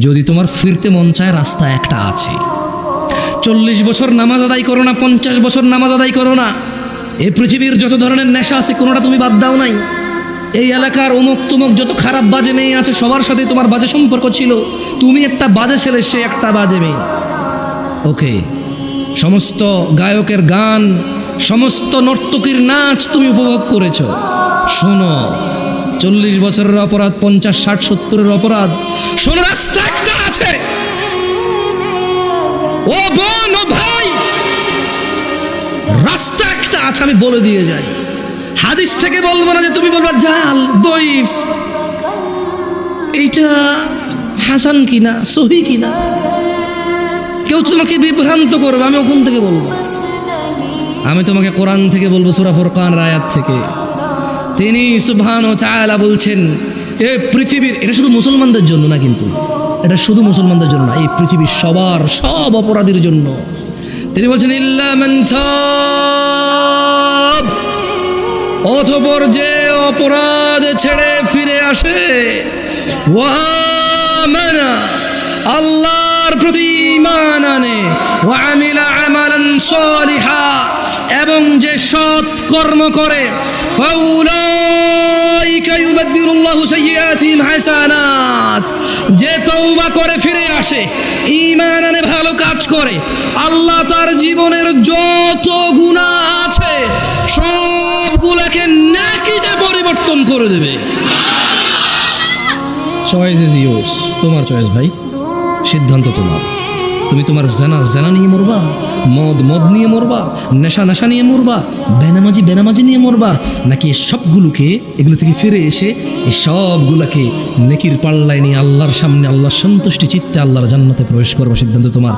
যদি তোমার ফিরতে মন চায়, রাস্তা একটা আছে। 40 বছর নামাজ আদায় করো না, 50 বছর নামাজ আদায় করো না, এই পৃথিবীর যত ধরনের নেশা আছে কোনোটা তুমি বাদ দাও নাই। এই এলাকার অমুক তুমুক যত খারাপ বাজে মেয়ে আছে সবার সাথে তোমার বাজে সম্পর্ক ছিল, তুমি একটা বাজে ছেলে, সে একটা বাজে মেয়ে। ওকে, সমস্ত গায়কের গান, সমস্ত নর্তকীর নাচ তুমি উপভোগ করেছো। শোনো, 40 বছরের অপরাধ, 50, 60, 70-এর অপরাধ, শোনো, রাস্তা একটা আছে। ও বোন, ও ভাই, রাস্তা একটা আছে, আমি বলে দিয়ে যাই। হাদিস থেকে বলবো না যে তুমি বলবা জাল, দইফ, এইটা হাসান কিনা, সহি কিনা, কেউ তোমাকে বিভ্রান্ত করবে, আমি ওখান থেকে বলবো। আমি তোমাকে কোরআন থেকে বলবো, সূরা ফুরকান আয়াত থেকে। তিনি সুবহান ওয়া তাআলা বলছেন, এই পৃথিবীর, এটা শুধু মুসলমানদের জন্য না, কিন্তু এটা শুধু মুসলমানদের জন্য না, এই পৃথিবীর সবার, সব অপরাধীর জন্য। তিনি বলছেন ইল্লা মান তাব, অতঃপর যে অপরাধ ছেড়ে ফিরে আসে, ওয়া আমানা, আল্লাহর প্রতি ঈমান আনে, ওয়া আমিলা আমালান সালিহা, এবং যে সৎ কর্ম করে, ফাউলাইকা ইউবাদদিলুল্লাহু সাইয়্যাতিহিম হাসানাত, যে তওবা করে ফিরে আসে, ঈমান আনে, ভালো কাজ করে, আল্লাহ তার জীবনের যত গুনাহ আছে সবগুলোকে নেকিতে পরিবর্তন করে দেবে। চয়েস ইজ ইয়োর্স, তোমার চয়েস ভাই, সিদ্ধান্ত তোমার। তুমি তোমার জানা নিয়ে মরবা, মদ নিয়ে মরবা, নেশা নিয়ে মরবা, বেনামাজি নিয়ে মরবা, নাকি সবগুলোকে, এগুলো থেকে ফিরে এসে এই সবগুলোকে নেকির পাল্লায় নিয়ে আল্লাহর সামনে, আল্লাহর সন্তুষ্টি চিত্তে আল্লাহর জান্নাতে প্রবেশ করবা। সিদ্ধান্ত তোমার।